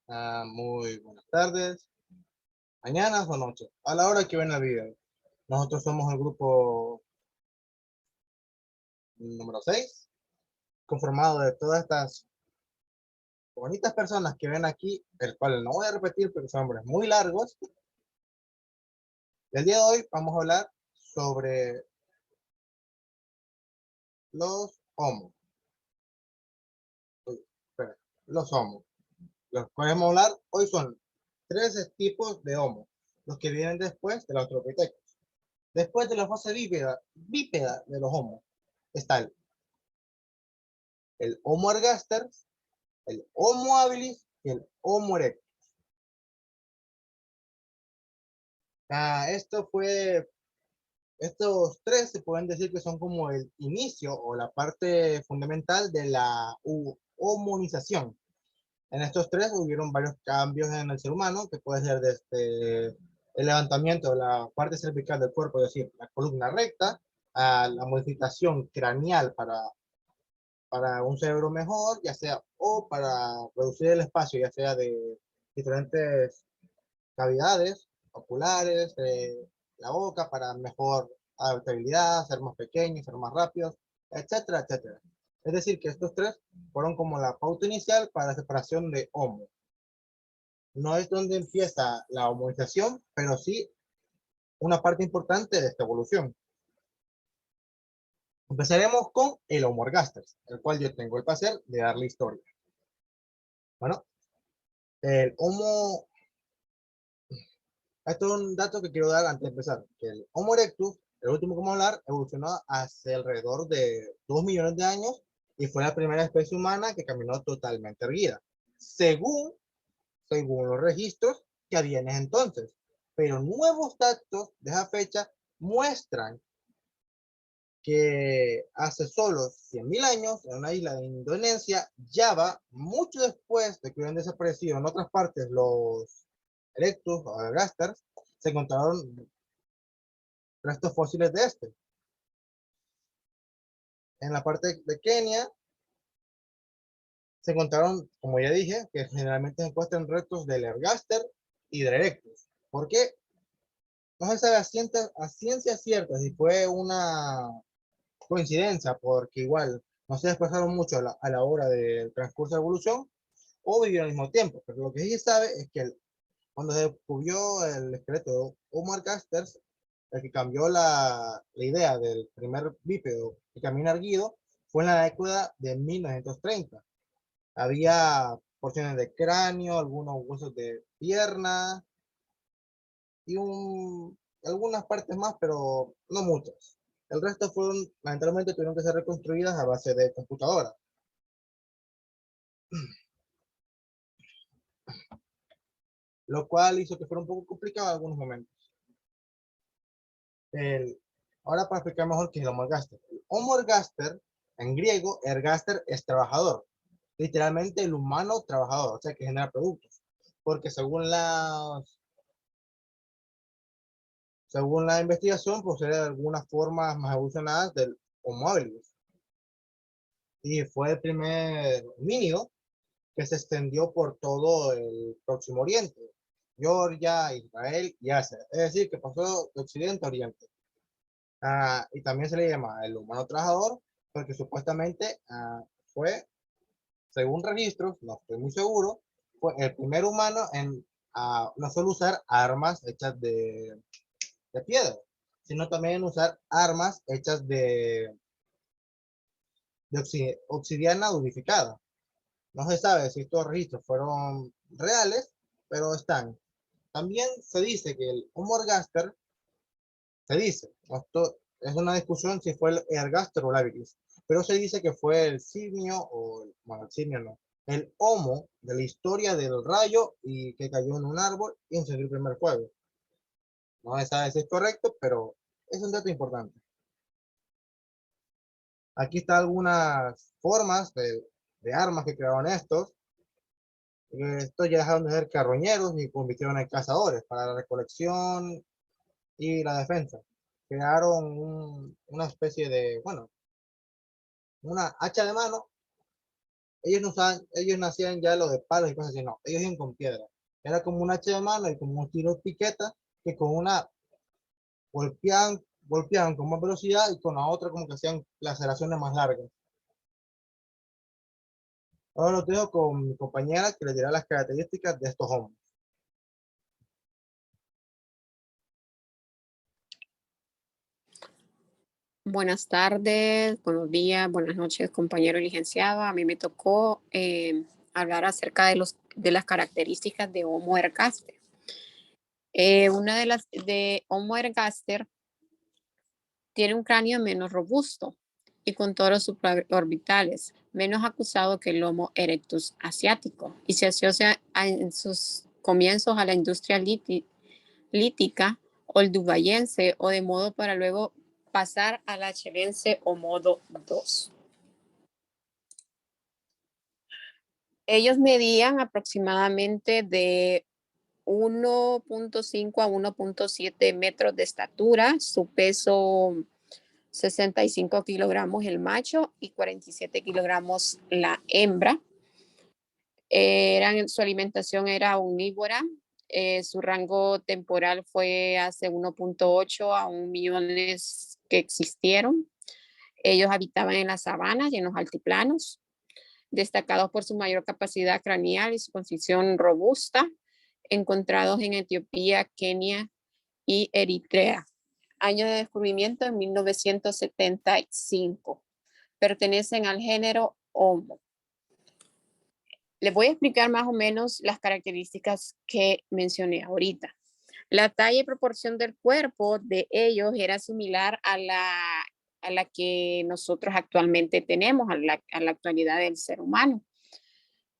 Muy buenas tardes, mañanas o noches, a la hora que ven el video. Nosotros somos el grupo número 6, conformado de todas estas bonitas personas que ven aquí, el cual no voy a repetir porque son nombres muy largos. El día de hoy vamos a hablar sobre los homos. Espera, los homos. Los que vamos a hablar hoy son tres tipos de homos, los que vienen después de los Australopithecus. Después de la fase bípeda de los homos, está el Homo ergaster, el Homo habilis y el Homo erectus. Estos tres se pueden decir que son como el inicio o la parte fundamental de la homonización. En estos tres hubieron varios cambios en el ser humano, que puede ser desde el levantamiento de la parte cervical del cuerpo, es decir, la columna recta, a la modificación craneal para un cerebro mejor, ya sea o para reducir el espacio, ya sea de diferentes cavidades oculares, la boca, para mejor adaptabilidad, ser más pequeños, ser más rápidos, etcétera, etcétera. Es decir, que estos tres fueron como la pauta inicial para la separación de Homo. No es donde empieza la homonización, pero sí una parte importante de esta evolución. Empezaremos con el Homo ergaster, el cual yo tengo el placer de darle historia. Bueno, el Homo, esto es un dato que quiero dar antes de empezar, que el Homo erectus, el último que vamos a hablar, evolucionó hace alrededor de 2 millones de años y fue la primera especie humana que caminó totalmente erguida, según los registros que había en ese entonces. Pero nuevos datos de esa fecha muestran que hace solo 100.000 años, en una isla de Indonesia, Java, mucho después de que hubieran desaparecido en otras partes los erectus o ergasters, se encontraron restos fósiles de este. En la parte de Kenia se encontraron, como ya dije, que generalmente se encuentran restos del ergaster y del erectus. ¿Por qué? No se sabe a ciencia cierta si fue una coincidencia, porque igual no se desplazaron mucho a la hora del transcurso de evolución o vivieron al mismo tiempo. Pero lo que sí se sabe es que cuando se descubrió el esqueleto de Homo ergaster, el que cambió la idea del primer bípedo que camina erguido, fue en la década de 1930. Había porciones de cráneo, algunos huesos de pierna y algunas partes más, pero no muchas. El resto lamentablemente tuvieron que ser reconstruidas a base de computadora, lo cual hizo que fuera un poco complicado en algunos momentos. El, Ahora para explicar mejor qué es el Homo ergaster. El Homo ergaster, en griego, ergaster es trabajador, literalmente el humano trabajador, o sea que genera productos, porque según la investigación posee algunas formas más evolucionadas del Homo habilis, y fue el primer homínido que se extendió por todo el Próximo Oriente, Georgia, Israel y Asia. Es decir, que pasó de Occidente a Oriente. Y también se le llama el humano trabajador porque supuestamente fue, según registros, no estoy muy seguro, fue el primer humano en no solo usar armas hechas de piedra, sino también usar armas hechas de obsidiana durificada. No se sabe si estos registros fueron reales, pero están. También se dice que el Homo ergaster, se dice, esto es una discusión si fue el ergaster o el habilis, pero se dice que fue el simio, bueno, el simio no, el Homo de la historia del rayo y que cayó en un árbol y encendió el primer fuego. No se sabe si es correcto, pero es un dato importante. Aquí están algunas formas de armas que crearon estos. Estos ya dejaron de ser carroñeros y convirtieron en cazadores para la recolección y la defensa. Crearon una especie de, bueno, una hacha de mano ellos no usaban, ellos nacían ya lo de palos y cosas así, no, ellos iban con piedra. Era como un hacha de mano y como un tiro de piqueta que con una golpeaban con más velocidad y con la otra como que hacían laceraciones más largas. Ahora lo dejo con mi compañera que le dirá las características de estos hombres. Buenas tardes, buenos días, buenas noches, compañero licenciado. A mí me tocó hablar acerca de las características de Homo ergaster. Una de las de Homo ergaster tiene un cráneo menos robusto y con toros supraorbitales, menos acusado que el Homo erectus asiático, y se asocia en sus comienzos a la industria lítica olduvayense o de modo para luego pasar al acherense o modo 2. Ellos medían aproximadamente de 1.5 a 1.7 metros de estatura, su peso 65 kilogramos el macho y 47 kilogramos la hembra. Su alimentación era omnívora, su rango temporal fue hace 1.8 a 1 millones que existieron. Ellos habitaban en las sabanas y en los altiplanos, destacados por su mayor capacidad craneal y su constitución robusta, encontrados en Etiopía, Kenia y Eritrea. Año de descubrimiento en 1975. Pertenecen al género Homo. Les voy a explicar más o menos las características que mencioné ahorita. La talla y proporción del cuerpo de ellos era similar a la que nosotros actualmente tenemos, a la actualidad del ser humano.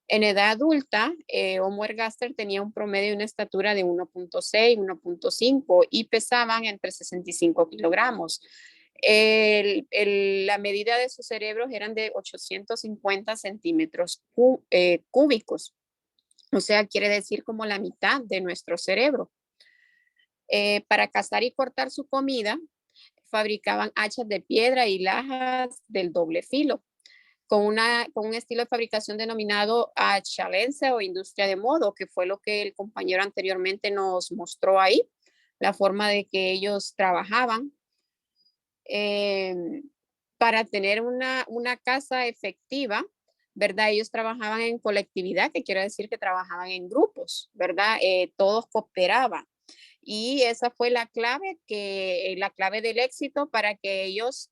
En edad adulta, Homo ergaster tenía un promedio de una estatura de 1.6, 1.5 y pesaban entre 65 kilogramos. La medida de sus cerebros eran de 850 centímetros cúbicos. O sea, quiere decir como la mitad de nuestro cerebro. Para cazar y cortar su comida, fabricaban hachas de piedra y lajas del doble filo, con un estilo de fabricación denominado achalense o industria de modo, que fue lo que el compañero anteriormente nos mostró ahí, la forma de que ellos trabajaban. Para tener una casa efectiva, ¿verdad? Ellos trabajaban en colectividad, que quiere decir que trabajaban en grupos, ¿verdad? Todos cooperaban. Y esa fue la clave del éxito para que ellos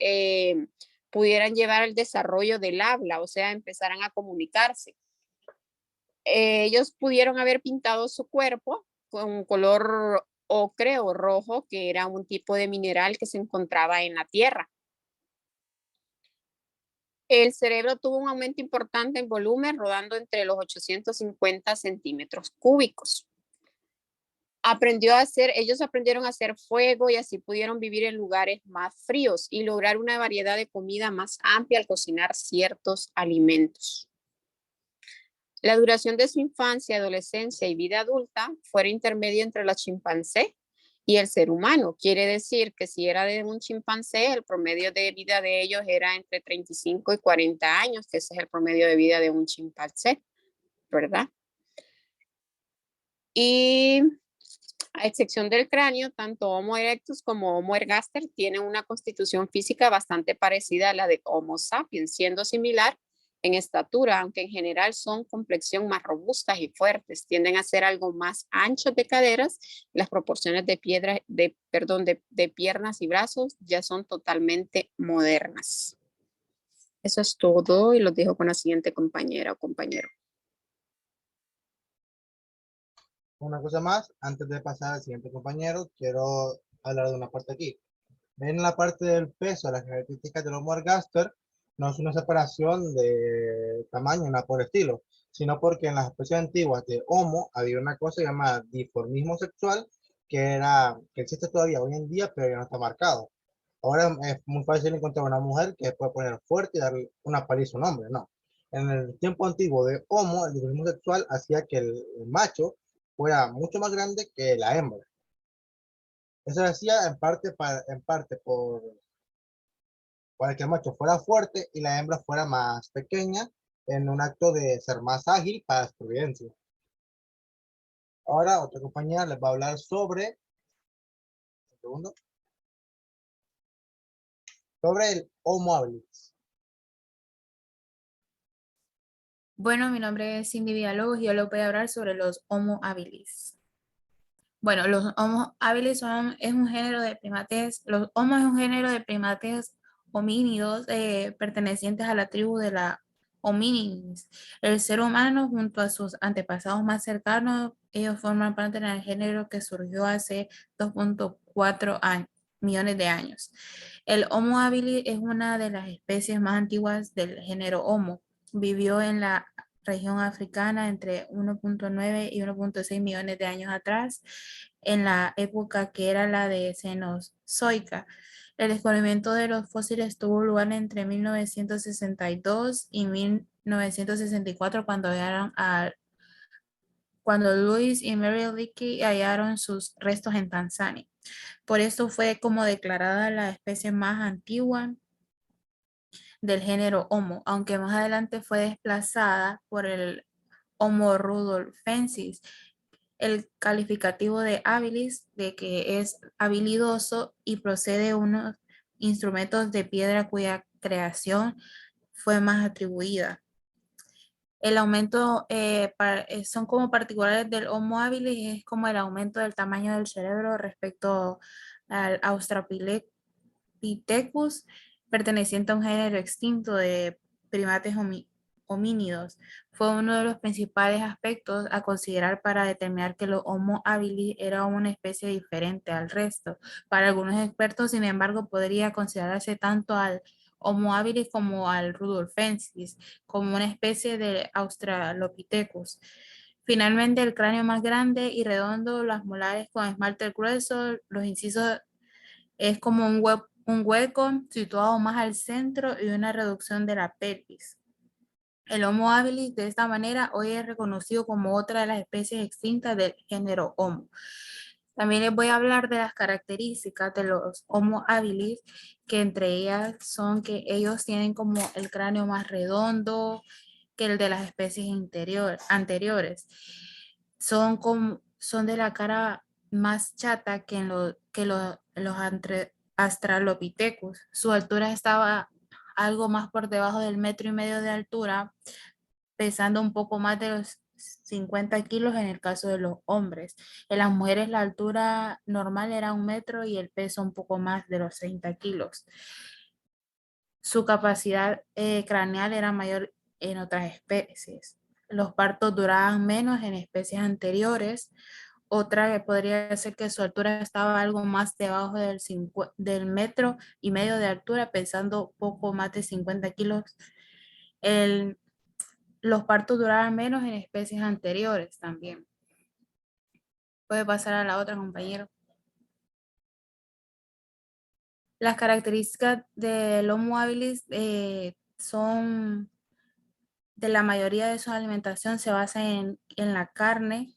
pudieran llevar el desarrollo del habla, o sea, empezaran a comunicarse. Ellos pudieron haber pintado su cuerpo con color ocre o rojo, que era un tipo de mineral que se encontraba en la tierra. El cerebro tuvo un aumento importante en volumen, rodando entre los 850 centímetros cúbicos. Ellos aprendieron a hacer fuego y así pudieron vivir en lugares más fríos y lograr una variedad de comida más amplia al cocinar ciertos alimentos. La duración de su infancia, adolescencia y vida adulta fue intermedio entre los chimpancés y el ser humano. Quiere decir que si era de un chimpancé, el promedio de vida de ellos era entre 35 y 40 años, que ese es el promedio de vida de un chimpancé, ¿verdad? Y a excepción del cráneo, tanto Homo erectus como Homo ergaster tienen una constitución física bastante parecida a la de Homo sapiens, siendo similar en estatura, aunque en general son complexión más robustas y fuertes, tienden a ser algo más anchos de caderas, las proporciones de piernas y brazos ya son totalmente modernas. Eso es todo y los dejo con la siguiente compañera o compañero. Una cosa más, antes de pasar al siguiente compañero, quiero hablar de una parte aquí. Ven la parte del peso, las características del Homo ergaster, no es una separación de tamaño, nada por el estilo, sino porque en las especies antiguas de Homo había una cosa llamada dimorfismo sexual, que existe todavía hoy en día, pero ya no está marcado. Ahora es muy fácil encontrar una mujer que puede poner fuerte y darle una paliza a un hombre, no. En el tiempo antiguo de Homo, el dimorfismo sexual hacía que el macho fuera mucho más grande que la hembra. Eso se hacía en parte para que el macho fuera fuerte y la hembra fuera más pequeña en un acto de ser más ágil para la supervivencia. Ahora otra compañera les va a hablar sobre, un segundo, sobre el Homo habilis. Bueno, mi nombre es Cindy Villalobos y yo les voy a hablar sobre los Homo habilis. Bueno, los Homo habilis es un género de primates, los Homo es un género de primates homínidos pertenecientes a la tribu de la homínidos. El ser humano junto a sus antepasados más cercanos, ellos forman parte del género que surgió hace 2.4 millones de años. El Homo habilis es una de las especies más antiguas del género Homo. Vivió en la región africana entre 1.9 y 1.6 millones de años atrás, en la época que era la de Cenozoica. El descubrimiento de los fósiles tuvo lugar entre 1962 y 1964 cuando Louis y Mary Leakey hallaron sus restos en Tanzania. Por esto fue como declarada la especie más antigua del género Homo, aunque más adelante fue desplazada por el Homo rudolfensis, el calificativo de habilis, de que es habilidoso y procede de unos instrumentos de piedra cuya creación fue más atribuida. El aumento son como particulares del Homo habilis, es como el aumento del tamaño del cerebro respecto al Australopithecus, perteneciente a un género extinto de primates homínidos. Fue uno de los principales aspectos a considerar para determinar que los Homo habilis era una especie diferente al resto. Para algunos expertos, sin embargo, podría considerarse tanto al Homo habilis como al rudolfensis como una especie de Australopithecus. Finalmente, el cráneo más grande y redondo, las molares con esmalte grueso, los incisos es como un hueco situado más al centro y una reducción de la pelvis. El Homo habilis de esta manera hoy es reconocido como otra de las especies extintas del género Homo. También les voy a hablar de las características de los Homo habilis, que entre ellas son que ellos tienen como el cráneo más redondo que el de las especies anteriores. Son de la cara más chata que los Australopithecus. Su altura estaba algo más por debajo del 1,5 metros de altura, pesando un poco más de los 50 kilos en el caso de los hombres. En las mujeres la altura normal era 1 metro y el peso un poco más de los 30 kilos. Su capacidad craneal era mayor en otras especies. Los partos duraban menos en especies anteriores. Otra que podría ser que su altura estaba algo más debajo del 1,5 metros de altura, pesando poco más de 50 kilos. Los partos duraban menos en especies anteriores también. Puede pasar a la otra, compañero. Las características del Homo habilis son de la mayoría de su alimentación se basa en la carne,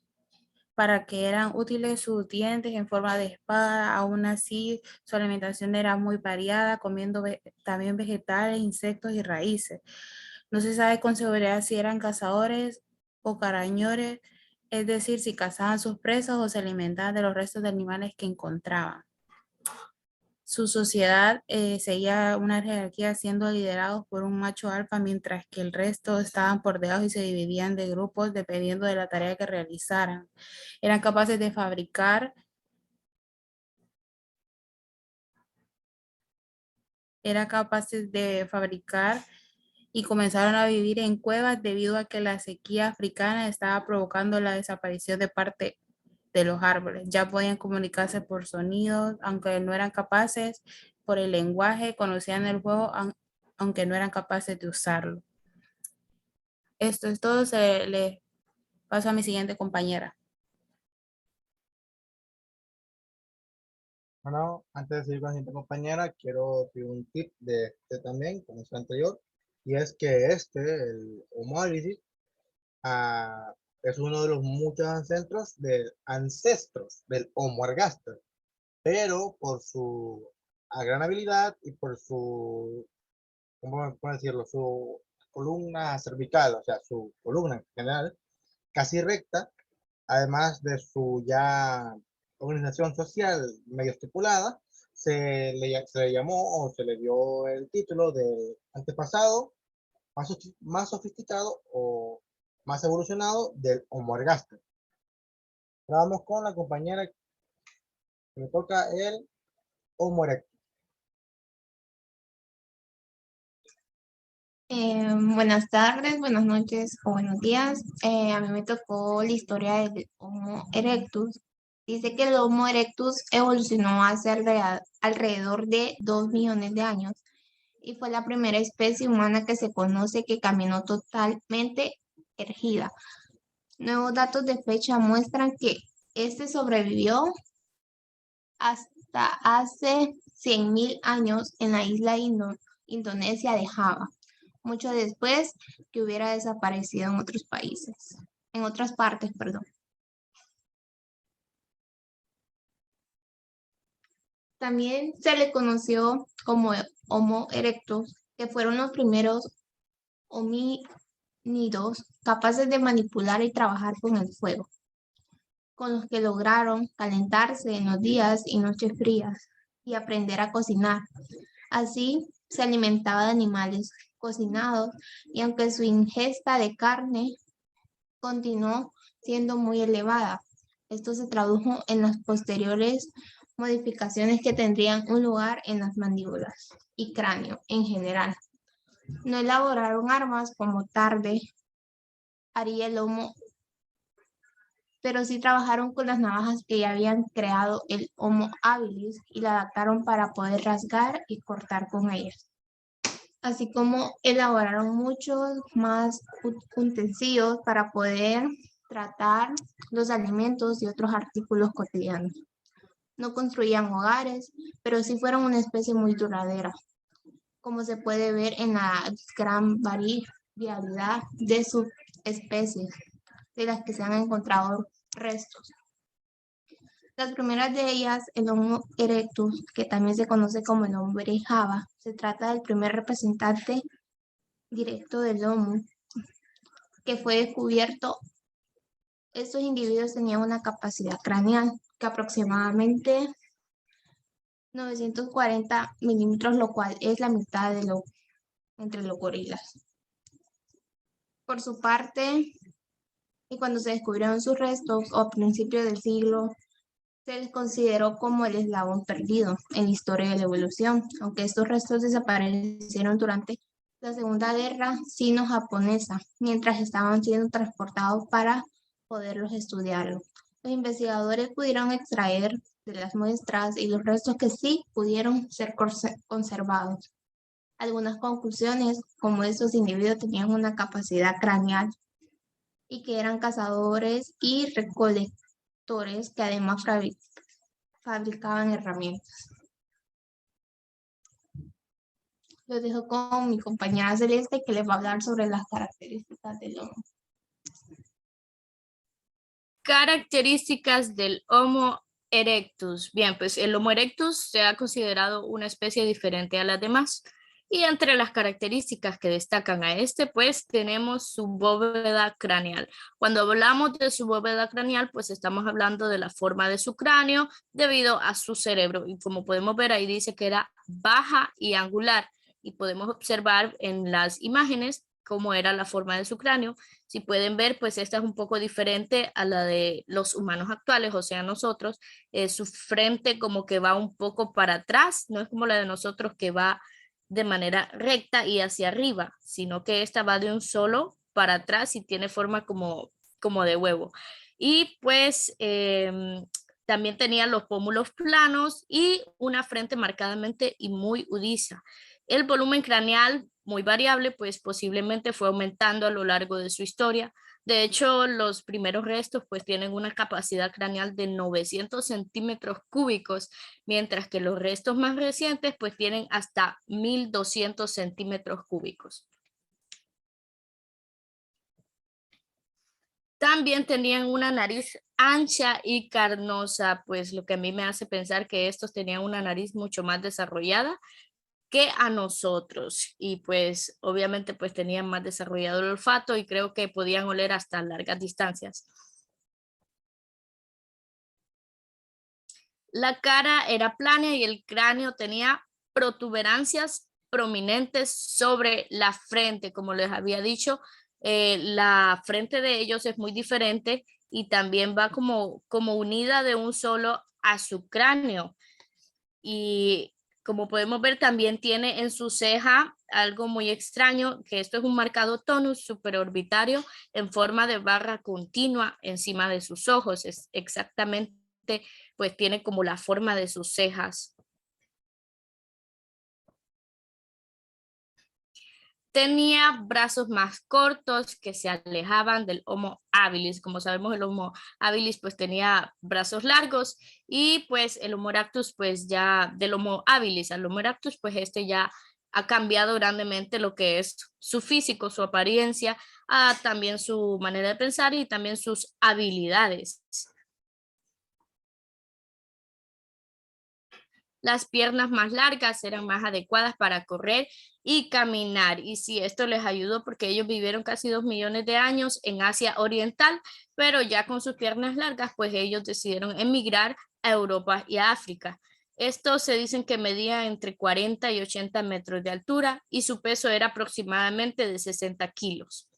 para que eran útiles sus dientes en forma de espada. Aún así, su alimentación era muy variada, comiendo también vegetales, insectos y raíces. No se sabe con seguridad si eran cazadores o carañores, es decir, si cazaban sus presas o se alimentaban de los restos de animales que encontraban. Su sociedad seguía una jerarquía siendo liderados por un macho alfa, mientras que el resto estaban por debajo y se dividían de grupos dependiendo de la tarea que realizaran. Eran capaces de fabricar y comenzaron a vivir en cuevas debido a que la sequía africana estaba provocando la desaparición de parte de los árboles. Ya podían comunicarse por sonidos, aunque no eran capaces por el lenguaje, conocían el juego, aunque no eran capaces de usarlo. Esto es todo, se le paso a mi siguiente compañera. Bueno, antes de seguir con la siguiente compañera, quiero pedir un tip de este también, como el anterior, y es que el Homo habilis, es uno de los muchos ancestros del Homo ergaster, pero por su gran habilidad y por su, ¿cómo puedo decirlo? Su columna cervical, o sea, su columna en general, casi recta, además de su ya organización social medio estipulada, se le llamó o se le dio el título de antepasado más sofisticado o más evolucionado del Homo ergaster. Ahora vamos con la compañera que le toca el Homo erectus. Buenas tardes, buenas noches o buenos días. A mí me tocó la historia del Homo erectus. Dice que el Homo erectus evolucionó hace alrededor de 2 millones de años y fue la primera especie humana que se conoce que caminó totalmente erguida. Nuevos datos de fecha muestran que este sobrevivió hasta hace 100.000 años en la isla Indonesia de Java, mucho después que hubiera desaparecido en otros países, en otras partes, perdón. También se le conoció como Homo erectus, que fueron los primeros homínidos capaces de manipular y trabajar con el fuego, con los que lograron calentarse en los días y noches frías y aprender a cocinar. Así se alimentaba de animales cocinados y aunque su ingesta de carne continuó siendo muy elevada, esto se tradujo en las posteriores modificaciones que tendrían un lugar en las mandíbulas y cráneo en general. No elaboraron armas como tarde haría el Homo, pero sí trabajaron con las navajas que ya habían creado el Homo habilis y la adaptaron para poder rasgar y cortar con ellas. Así como elaboraron muchos más utensilios para poder tratar los alimentos y otros artículos cotidianos. No construían hogares, pero sí fueron una especie muy duradera, como se puede ver en la gran variabilidad de subespecies de las que se han encontrado restos. Las primeras de ellas, el Homo erectus, que también se conoce como el hombre Java, se trata del primer representante directo del Homo que fue descubierto. Estos individuos tenían una capacidad craneal que aproximadamente 940 milímetros, lo cual es la mitad de entre los gorilas. Por su parte, y cuando se descubrieron sus restos, o a principios del siglo, se les consideró como el eslabón perdido en la historia de la evolución, aunque estos restos desaparecieron durante la Segunda Guerra Sino-Japonesa, mientras estaban siendo transportados para poderlos estudiarlo. Los investigadores pudieron extraer de las muestras y los restos que sí pudieron ser conservados. Algunas conclusiones, como estos individuos tenían una capacidad craneal y que eran cazadores y recolectores que además fabricaban herramientas. Los dejo con mi compañera Celeste, que les va a hablar sobre las características del Homo. Características del Homo erectus. Bien, pues el Homo erectus se ha considerado una especie diferente a las demás. Y entre las características que destacan a este, pues tenemos su bóveda craneal. Cuando hablamos de su bóveda craneal, pues estamos hablando de la forma de su cráneo debido a su cerebro. Y como podemos ver, ahí dice que era baja y angular. Y podemos observar en las imágenes cómo era la forma de su cráneo. Si pueden ver, pues esta es un poco diferente a la de los humanos actuales, o sea, nosotros. Su frente como que va un poco para atrás, no es como la de nosotros que va de manera recta y hacia arriba, sino que esta va de un solo para atrás y tiene forma como de huevo. Y pues también tenía los pómulos planos y una frente marcadamente y muy hudiza. El volumen craneal, muy variable, pues posiblemente fue aumentando a lo largo de su historia. De hecho, los primeros restos pues tienen una capacidad craneal de 900 centímetros cúbicos, mientras que los restos más recientes pues tienen hasta 1200 centímetros cúbicos. También tenían una nariz ancha y carnosa, pues lo que a mí me hace pensar que estos tenían una nariz mucho más desarrollada que a nosotros, y pues obviamente pues tenían más desarrollado el olfato y creo que podían oler hasta largas distancias. La cara era plana y el cráneo tenía protuberancias prominentes sobre la frente. Como les había dicho, la frente de ellos es muy diferente y también va como unida de un solo a su cráneo. Y como podemos ver, también tiene en su ceja algo muy extraño, que esto es un marcado tonus superorbitario en forma de barra continua encima de sus ojos. Es exactamente, pues tiene como la forma de sus cejas. Tenía brazos más cortos que se alejaban del Homo habilis. Como sabemos, el Homo habilis pues tenía brazos largos y pues el Homo erectus pues ya del Homo habilis al Homo erectus pues este ya ha cambiado grandemente lo que es su físico, su apariencia, también su manera de pensar y también sus habilidades. Las piernas más largas eran más adecuadas para correr y caminar. Y sí, esto les ayudó porque ellos vivieron casi 2 millones de años en Asia Oriental, pero ya con sus piernas largas, pues ellos decidieron emigrar a Europa y a África. Estos se dicen que medían entre 40 y 80 metros de altura y su peso era aproximadamente de 60 kilos.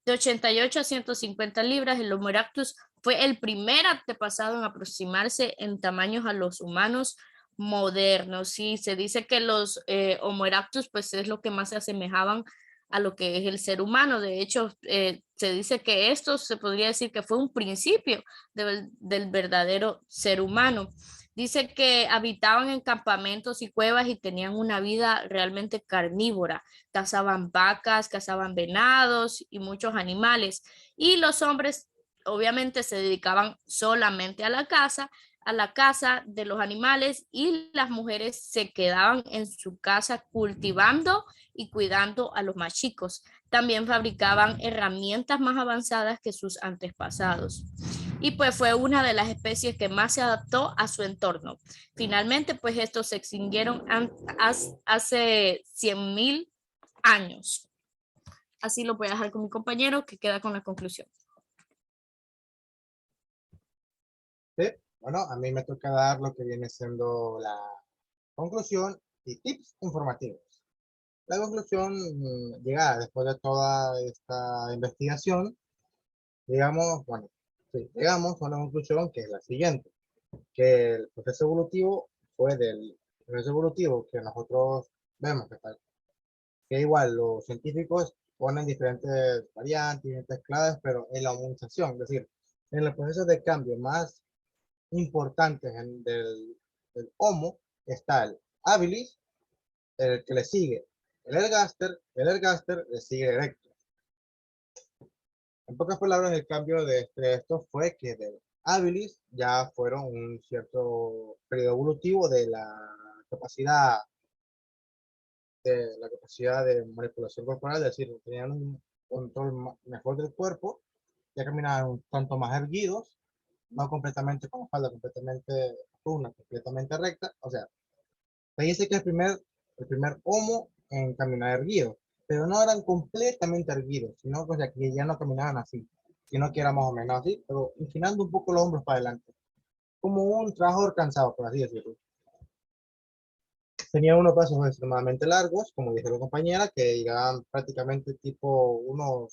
De 88 a 150 libras, el Homo erectus fue el primer antepasado en aproximarse en tamaños a los humanos modernos. Sí, se dice que los Homo erectus pues es lo que más se asemejaban a lo que es el ser humano. De hecho, se dice que esto se podría decir que fue un principio del verdadero ser humano. Dice que habitaban en campamentos y cuevas y tenían una vida realmente carnívora. Cazaban vacas, cazaban venados y muchos animales. Y los hombres obviamente se dedicaban solamente a la caza de los animales y las mujeres se quedaban en su casa cultivando y cuidando a los más chicos. También fabricaban herramientas más avanzadas que sus antepasados. Y pues fue una de las especies que más se adaptó a su entorno. Finalmente, pues estos se extinguieron hace 100.000 años. Así lo voy a dejar con mi compañero que queda con la conclusión. Sí, bueno, a mí me toca dar lo que viene siendo la conclusión y tips informativos. La conclusión llegada después de toda esta investigación, digamos, bueno, sí, llegamos a una conclusión que es la siguiente, que el proceso evolutivo fue del proceso evolutivo que nosotros vemos que igual los científicos ponen diferentes variantes, diferentes claves, pero en la homologización, es decir, en los procesos de cambio más importantes del Homo está el habilis, el que le sigue el ergaster le sigue el erectus. En pocas palabras, el cambio de estos fue que del habilis ya fueron un cierto periodo evolutivo de capacidad la capacidad de manipulación corporal, es decir, tenían un control mejor del cuerpo, ya caminaban un tanto más erguidos, no completamente con la espalda completamente una completamente recta, o sea, se dice que el primer homo en caminar erguido, pero no eran completamente erguidos, sino o sea, que ya no caminaban así, sino que era más o menos así, pero inclinando un poco los hombros para adelante, como un trabajador cansado, por así decirlo. Tenía unos brazos extremadamente largos, como dice la compañera, que llegaban prácticamente tipo un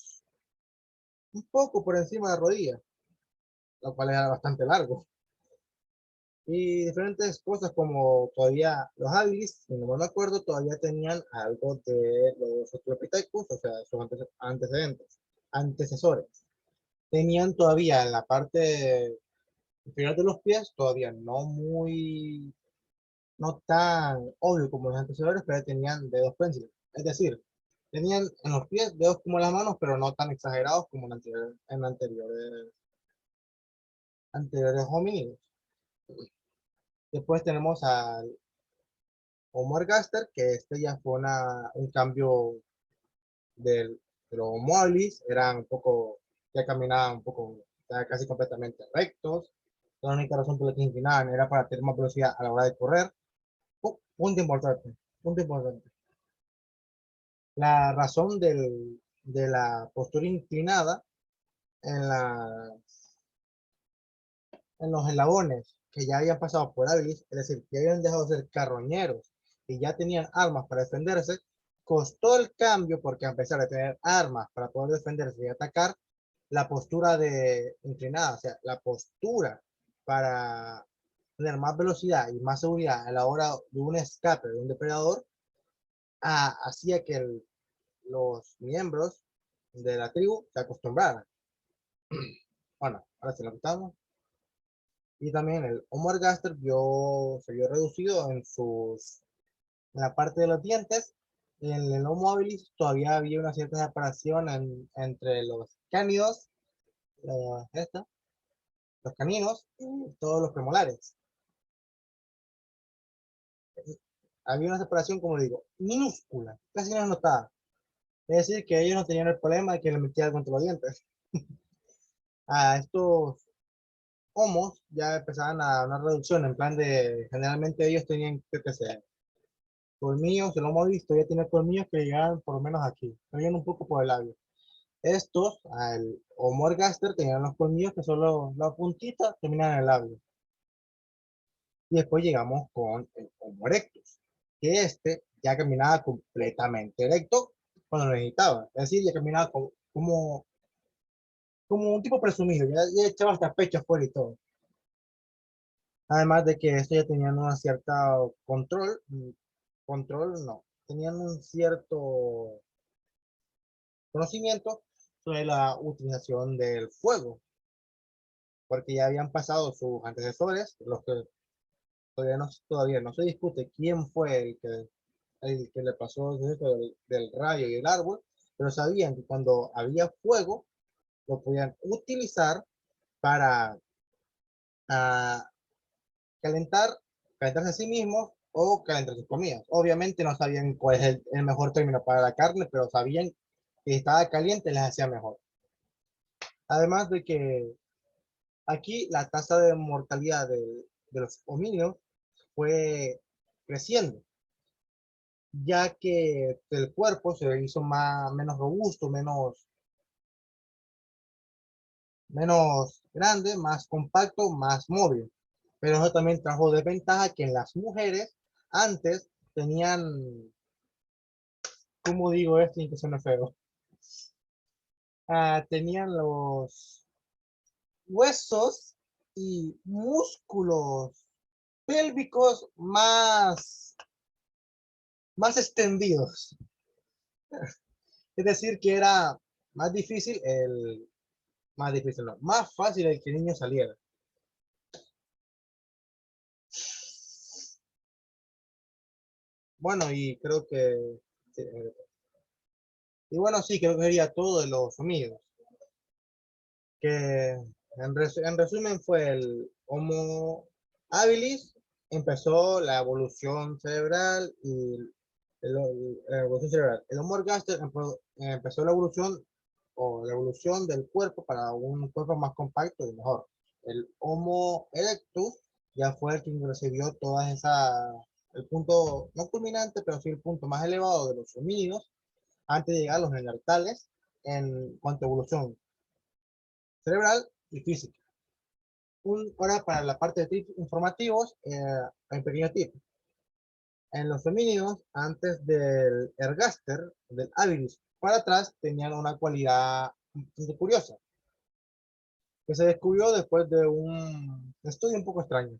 poco por encima de la rodilla, lo cual era bastante largo. Y diferentes cosas como todavía los habilis, si no me acuerdo, todavía tenían algo de los Australopithecus, o sea, sus antecesores. Tenían todavía en la parte inferior de los pies, todavía no tan obvio como los antecesores, pero tenían dedos pénsiles. Es decir, tenían en los pies dedos como las manos, pero no tan exagerados como en anteriores homínidos. Después tenemos al Homo ergaster, que este ya fue un cambio de los Homo habilis, eran un poco, ya caminaban un poco, ya casi completamente rectos, La única razón por la que se inclinaban era para tener más velocidad a la hora de correr. Punto importante, punto importante. La razón de la postura inclinada en, en los eslabones que ya habían pasado por hábiles, es decir, que habían dejado de ser carroñeros y ya tenían armas para defenderse, costó el cambio porque a pesar de tener armas para poder defenderse y atacar, la postura de inclinada, o sea, la postura para tener más velocidad y más seguridad a la hora de un escape de un depredador, hacía que los miembros de la tribu se acostumbraran. Bueno, ahora se lo quitamos. Y también el Homo ergaster se vio reducido en la parte de los dientes. Y en el Homo habilis todavía había una cierta separación entre los cánidos, los caninos y todos los premolares. Había una separación, como digo, minúscula, casi no se notaba. Es decir, que ellos no tenían el problema de que le metían algo entre los dientes. A estos homos ya empezaban a una reducción, en plan de, generalmente ellos tenían, que ser colmillos, el homo visto ya tiene colmillos que llegaban por lo menos aquí, venían un poco por el labio. Estos, el Homo ergaster, tenían los colmillos que solo la puntita terminan en el labio. Y después llegamos con el Homo erectus, que ya caminaba completamente erecto cuando lo necesitaba. Es decir, ya caminaba como un tipo presumido, ya echaba hasta pecho afuera y todo. Además de que esto ya tenían una cierta control no, tenían un cierto conocimiento sobre la utilización del fuego, porque ya habían pasado sus antecesores, los que todavía no se discute quién fue el que le pasó esto del rayo y el árbol, pero sabían que cuando había fuego, lo podían utilizar para calentarse a sí mismos o calentar sus comidas. Obviamente no sabían cuál es el mejor término para la carne, pero sabían que estaba caliente les hacía mejor. Además de que aquí la tasa de mortalidad de los homínidos fue creciendo, ya que el cuerpo se hizo menos robusto, menos grande, más compacto, más móvil. Pero eso también trajo desventaja que en las mujeres antes tenían, ¿cómo digo esto sin que suene feo? Tenían los huesos y músculos pélvicos más extendidos. Es decir, que era más difícil no, más fácil el que el niño saliera. Bueno, y creo que y bueno, sí, creo que sería todo de los homínidos. Que en resumen fue el Homo habilis, empezó la evolución cerebral y la evolución cerebral. El Homo ergaster empezó la evolución del cuerpo para un cuerpo más compacto y mejor. El Homo erectus ya fue el que recibió el punto, no culminante, pero sí el punto más elevado de los homínidos antes de llegar a los neandertales en cuanto a evolución cerebral y física. Ahora para la parte de tips informativos, hay un pequeño tip. En los homínidos, antes del ergaster, del habilis para atrás, tenían una cualidad bastante curiosa, que se descubrió después de un estudio un poco extraño,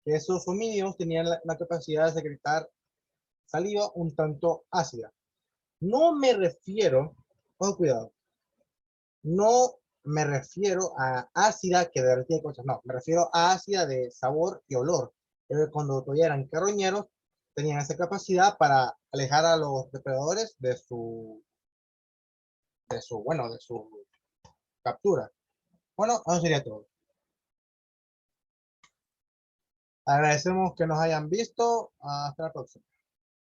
que esos homínidos tenían la capacidad de secretar saliva un tanto ácida. No me refiero, con cuidado, no me refiero a ácida que derretía cosas, no, me refiero a ácida de sabor y olor. Cuando todavía eran carroñeros, tenían esa capacidad para alejar a los depredadores de su captura. Bueno, eso sería todo. Agradecemos que nos hayan visto. Hasta la próxima.